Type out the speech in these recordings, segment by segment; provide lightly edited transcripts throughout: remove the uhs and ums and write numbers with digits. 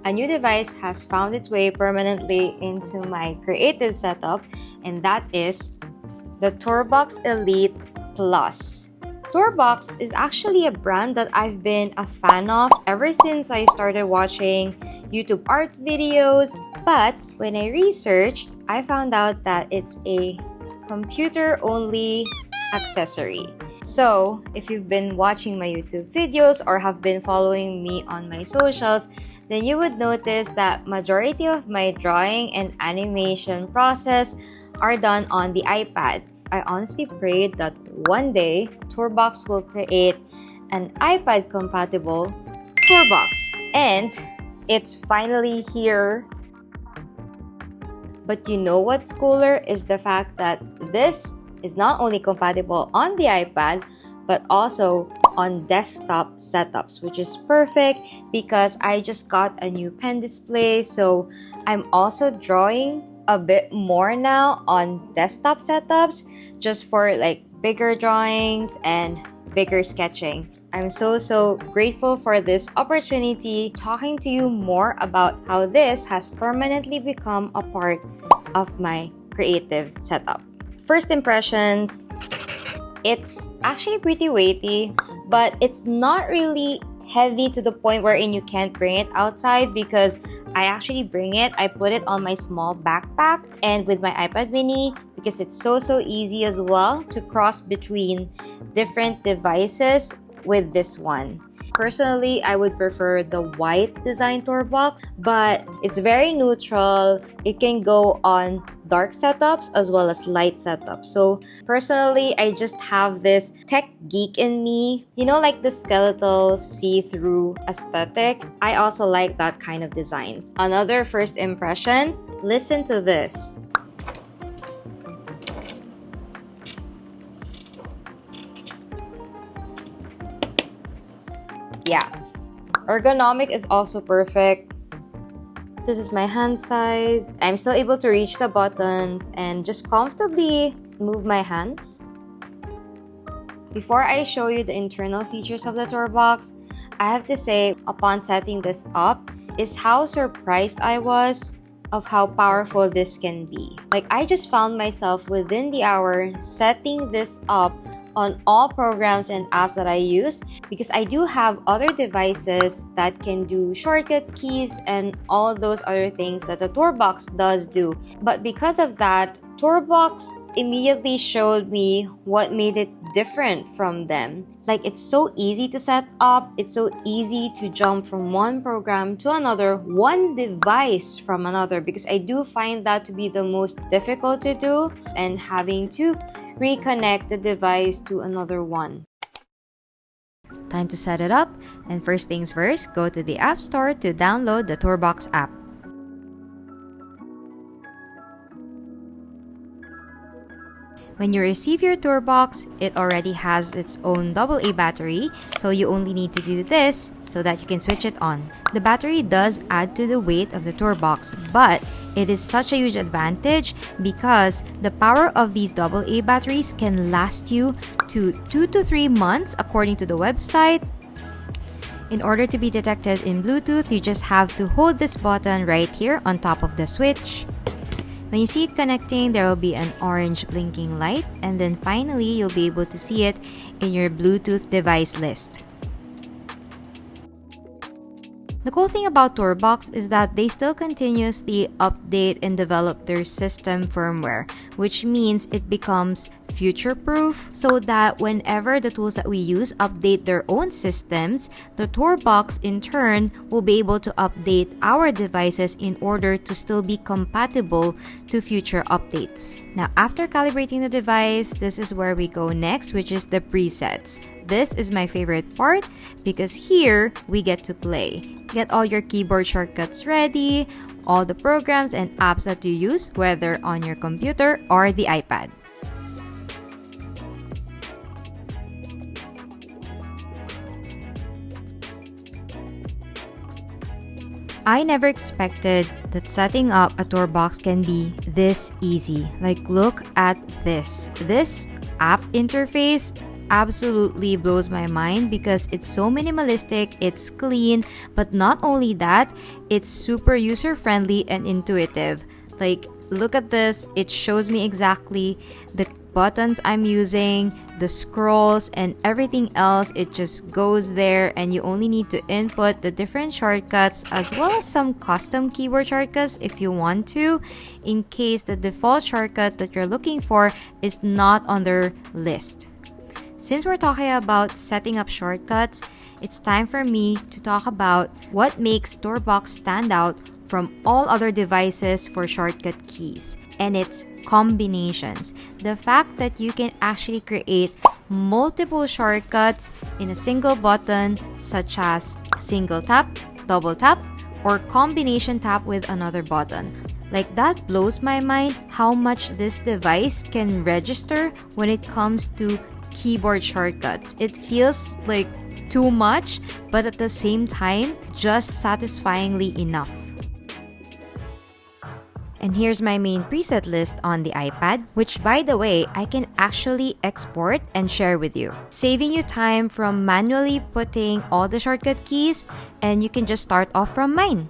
A new device has found its way permanently into my creative setup, and that is the TourBox Elite Plus. TourBox is actually a brand that I've been a fan of ever since I started watching YouTube art videos, but when I researched, I found out that it's a computer-only accessory. So, if you've been watching my YouTube videos or have been following me on my socials, then you would notice that majority of my drawing and animation process are done on the iPad. I honestly prayed that one day TourBox will create an iPad-compatible TourBox, and it's finally here. But you know what's cooler is the fact that this is not only compatible on the iPad, but also on desktop setups, which is perfect because I just got a new pen display. So I'm also drawing a bit more now on desktop setups just for like bigger drawings and bigger sketching. I'm so grateful for this opportunity talking to you more about how this has permanently become a part of my creative setup. First impressions, it's actually pretty weighty, but it's not really heavy to the point wherein you can't bring it outside, because I actually bring it. I put it on my small backpack and with my iPad mini because it's so easy as well to cross between different devices with this one. Personally, I would prefer the white design TourBox, but it's very neutral. It can go on dark setups as well as light setups. So personally, I just have this tech geek in me. You know, like the skeletal see-through aesthetic. I also like that kind of design. Another first impression, listen to this. Yeah, ergonomic is also perfect. This is my hand size. I'm still able to reach the buttons and just comfortably move my hands. Before I show you the internal features of the TourBox, I have to say, upon setting this up, is how surprised I was of how powerful this can be. Like, I just found myself within the hour setting this up on all programs and apps that I use, because I do have other devices that can do shortcut keys and all those other things that the TourBox does do. But because of that, TourBox immediately showed me what made it different from them. Like, it's so easy to set up, it's so easy to jump from one program to another, one device from another, because I do find that to be the most difficult to do, and having to reconnect the device to another one. Time to set it up, and first things first, go to the App Store to download the TourBox app. When you receive your TourBox, it already has its own AA battery, so you only need to do this so that you can switch it on. The battery does add to the weight of the TourBox, but it is such a huge advantage because the power of these AA batteries can last you to 2 to 3 months according to the website. In order to be detected in Bluetooth, you just have to hold this button right here on top of the switch. When you see it connecting, there will be an orange blinking light, and then finally, you'll be able to see it in your Bluetooth device list. The cool thing about TourBox is that they still continuously update and develop their system firmware, which means it becomes future-proof so that whenever the tools that we use update their own systems, the TourBox in turn will be able to update our devices in order to still be compatible to future updates. Now, after calibrating the device, this is where we go next, which is the presets. This is my favorite part because here we get to play. Get all your keyboard shortcuts ready, all the programs and apps that you use, whether on your computer or the iPad. I never expected that setting up a TourBox can be this easy. Like, look at this. This app interface absolutely blows my mind because it's so minimalistic, it's clean, but not only that, it's super user-friendly and intuitive. Like, look at this. It shows me exactly the buttons I'm using, the scrolls, and everything else. It just goes there, and you only need to input the different shortcuts as well as some custom keyboard shortcuts if you want to, in case the default shortcut that you're looking for is not on their list. Since we're talking about setting up shortcuts, it's time for me to talk about what makes TourBox stand out from all other devices for shortcut keys, and it's combinations. The fact that you can actually create multiple shortcuts in a single button, such as single tap, double tap, or combination tap with another button. Like, that blows my mind how much this device can register when it comes to keyboard shortcuts. It feels like too much, but at the same time, just satisfyingly enough. And here's my main preset list on the iPad, which, by the way, I can actually export and share with you, saving you time from manually putting all the shortcut keys, and you can just start off from mine.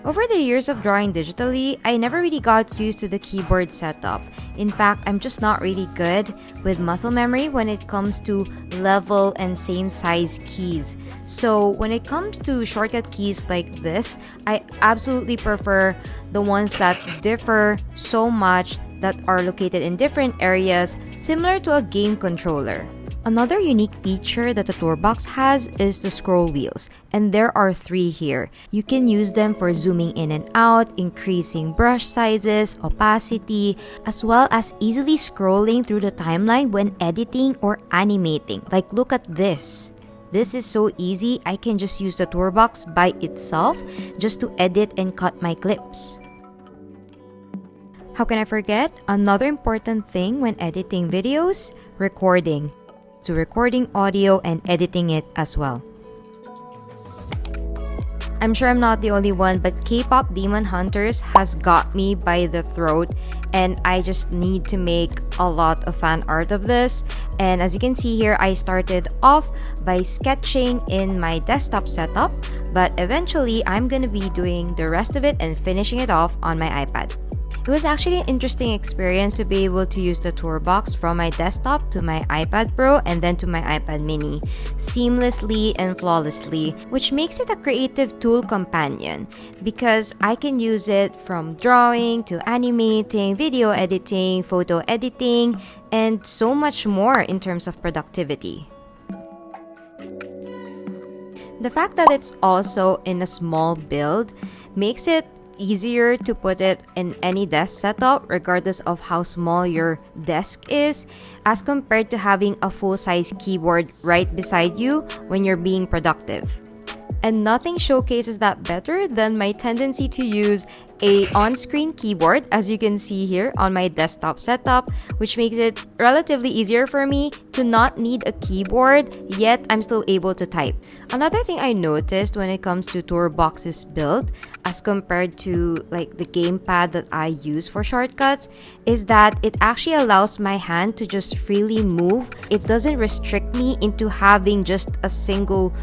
Over the years of drawing digitally, I never really got used to the keyboard setup. In fact, I'm just not really good with muscle memory when it comes to level and same size keys. So when it comes to shortcut keys like this, I absolutely prefer the ones that differ so much, that are located in different areas, similar to a game controller. Another unique feature that the TourBox has is the scroll wheels, and there are 3 here. You can use them for zooming in and out, increasing brush sizes, opacity, as well as easily scrolling through the timeline when editing or animating. Like, look at this. This is so easy. I can just use the TourBox by itself just to edit and cut my clips. How can I forget? Another important thing when editing videos, recording. So recording audio and editing it as well. I'm sure I'm not the only one, but Kpop Demon Hunters has got me by the throat, and I just need to make a lot of fan art of this. And as you can see here, I started off by sketching in my desktop setup, but eventually I'm gonna be doing the rest of it and finishing it off on my iPad. It was actually an interesting experience to be able to use the TourBox from my desktop to my iPad Pro and then to my iPad Mini seamlessly and flawlessly, which makes it a creative tool companion because I can use it from drawing to animating, video editing, photo editing, and so much more in terms of productivity. The fact that it's also in a small build makes it easier to put it in any desk setup regardless of how small your desk is, as compared to having a full-size keyboard right beside you when you're being productive. And nothing showcases that better than my tendency to use a on-screen keyboard, as you can see here on my desktop setup, which makes it relatively easier for me to not need a keyboard, yet I'm still able to type. Another thing I noticed when it comes to TourBox's build, as compared to like the gamepad that I use for shortcuts, is that it actually allows my hand to just freely move. It doesn't restrict me into having just a single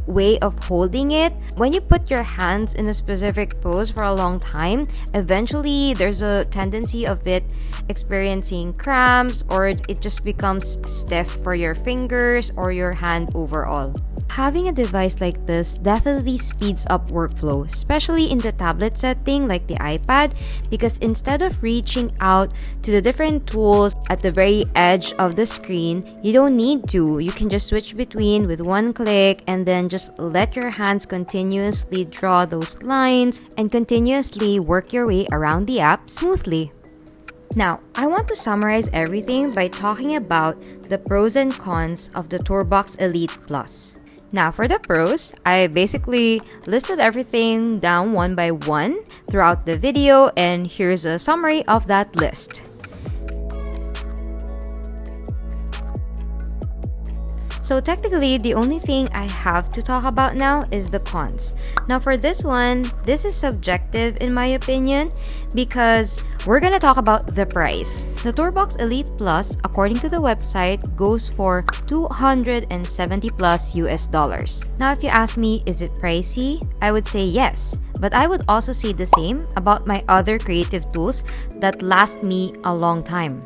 way of holding it. When you put your hands in a specific pose for a long time, eventually there's a tendency of it experiencing cramps, or it just becomes stiff for your fingers or your hand overall. having a device like this definitely speeds up workflow, especially in the tablet setting like the iPad, because instead of reaching out to the different tools at the very edge of the screen, you don't need to. You can just switch between with one click and then just let your hands continuously draw those lines and continuously work your way around the app smoothly. Now, I want to summarize everything by talking about the pros and cons of the TourBox Elite Plus. Now, for the pros, I basically listed everything down one by one throughout the video, and here's a summary of that list. So technically, the only thing I have to talk about now is the cons. Now for this one, this is subjective in my opinion because we're gonna talk about the price. The TourBox Elite Plus, according to the website, goes for $270 plus US dollars. Now if you ask me, is it pricey? I would say yes. But I would also say the same about my other creative tools that last me a long time.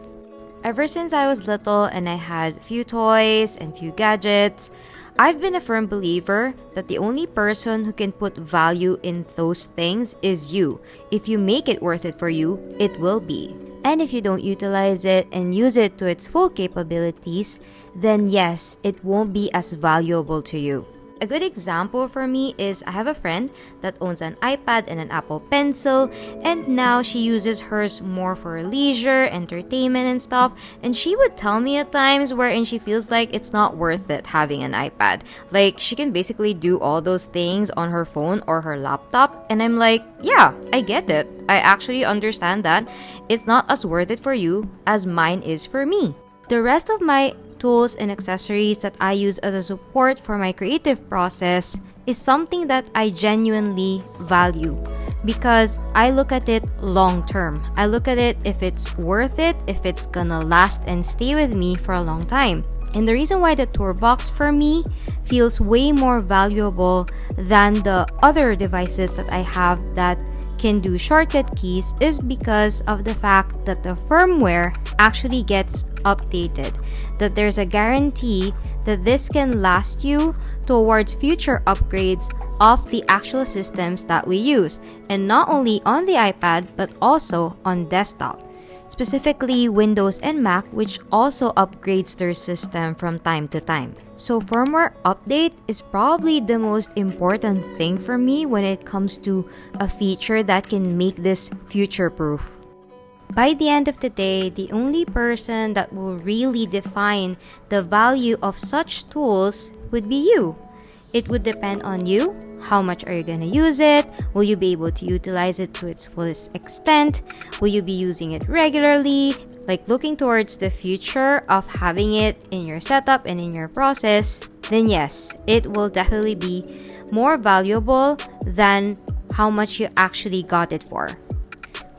Ever since I was little and I had few toys and few gadgets, I've been a firm believer that the only person who can put value in those things is you. If you make it worth it for you, it will be. And if you don't utilize it and use it to its full capabilities, then yes, it won't be as valuable to you. A good example for me is I have a friend that owns an iPad and an Apple Pencil, and now she uses hers more for leisure, entertainment and stuff, and she would tell me at times wherein she feels like it's not worth it having an iPad. Like, she can basically do all those things on her phone or her laptop, and I'm like, yeah, I get it. I actually understand that it's not as worth it for you as mine is for me. The rest of my tools and accessories that I use as a support for my creative process is something that I genuinely value because I look at it long term. I look at it if it's worth it, if it's gonna last and stay with me for a long time. And the reason why the TourBox for me feels way more valuable than the other devices that I have that can do shortcut keys is because of the fact that the firmware actually gets updated, that there's a guarantee that this can last you towards future upgrades of the actual systems that we use, and not only on the iPad but also on desktop, specifically Windows and Mac, which also upgrades their system from time to time. So firmware update is probably the most important thing for me when it comes to a feature that can make this future-proof. By the end of the day, the only person that will really define the value of such tools would be you. It would depend on you. How much are you going to use it? Will you be able to utilize it to its fullest extent? Will you be using it regularly? Like looking towards the future of having it in your setup and in your process, then yes, it will definitely be more valuable than how much you actually got it for.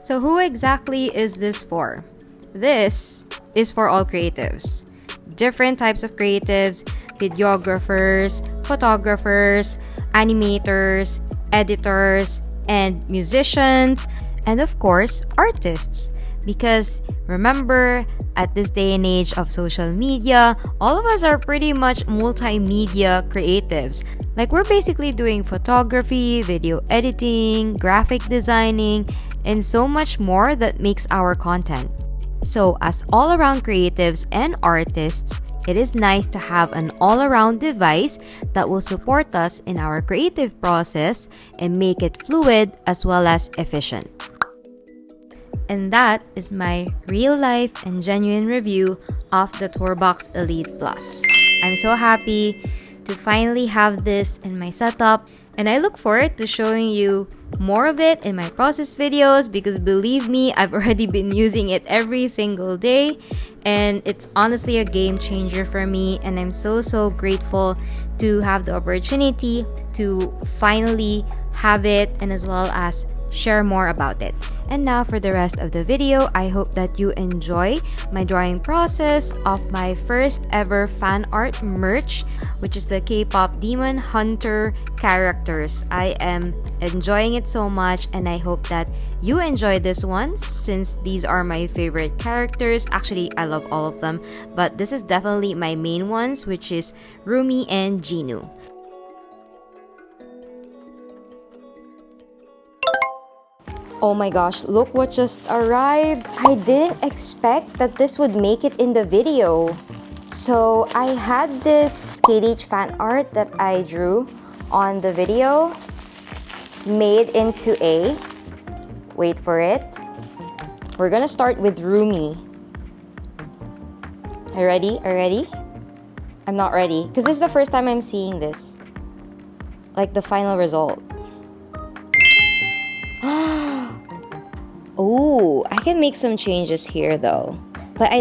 So who exactly is this for? This is for all creatives. Different types of creatives, videographers, photographers, animators, editors, and musicians, and of course, artists. Because remember, at this day and age of social media, all of us are pretty much multimedia creatives. Like, we're basically doing photography, video editing, graphic designing, and so much more that makes our content. So as all-around creatives and artists, it is nice to have an all-around device that will support us in our creative process and make it fluid as well as efficient. And that is my real-life and genuine review of the TourBox Elite Plus. I'm so happy to finally have this in my setup, and I look forward to showing you more of it in my process videos because believe me, I've already been using it every single day and it's honestly a game changer for me, and I'm so grateful to have the opportunity to finally have it and as well as share more about it. And now for the rest of the video, I hope that you enjoy my drawing process of my first ever fan art merch, which is the Kpop Demon Hunter characters. I am enjoying it so much and I hope that you enjoy this one since these are my favorite characters. Actually, I love all of them, but this is definitely my main ones, which is Rumi and Jinu. Oh my gosh, look what just arrived. I didn't expect that this would make it in the video. So I had this KDH fan art that I drew on the video made into a, wait for it. We're gonna start with Rumi. Are you ready? Are you ready? I'm not ready because this is the first time I'm seeing this. Like the final result. Oh, I can make some changes here though. But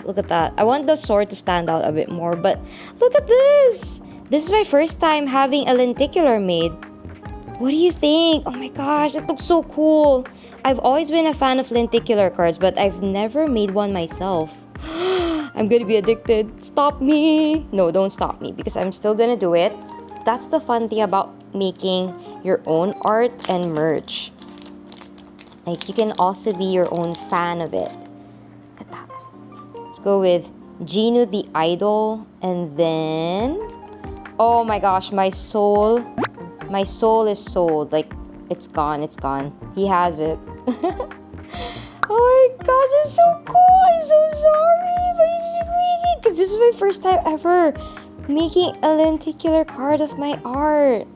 look at that. I want the sword to stand out a bit more, but look at this. This is my first time having a lenticular made. What do you think? Oh my gosh, it looks so cool. I've always been a fan of lenticular cards, but I've never made one myself. I'm gonna be addicted. Stop me. No, don't stop me because I'm still gonna do it. That's the fun thing about making your own art and merch. Like, you can also be your own fan of it. Look at that. Let's go with Genu the Idol. And then... oh my gosh, my soul is sold. Like, it's gone, it's gone. He has it. Oh my gosh, it's so cool. I'm so sorry, but it's squeaky. Because this is my first time ever making a lenticular card of my art.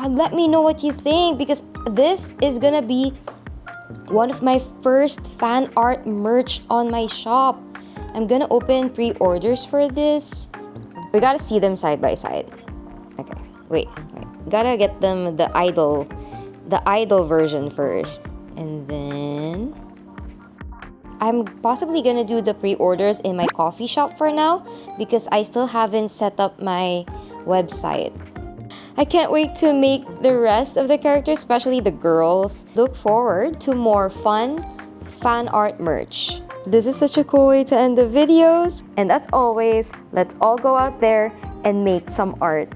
Let me know what you think because this is gonna be one of my first fan art merch on my shop. I'm gonna open pre-orders for this. We gotta see them side by side. Okay, wait. Gotta get them the idol version first. And then I'm possibly gonna do the pre-orders in my coffee shop for now because I still haven't set up my website. I can't wait to make the rest of the characters, especially the girls. Look forward to more fun fan art merch. This is such a cool way to end the videos. And as always, let's all go out there and make some art.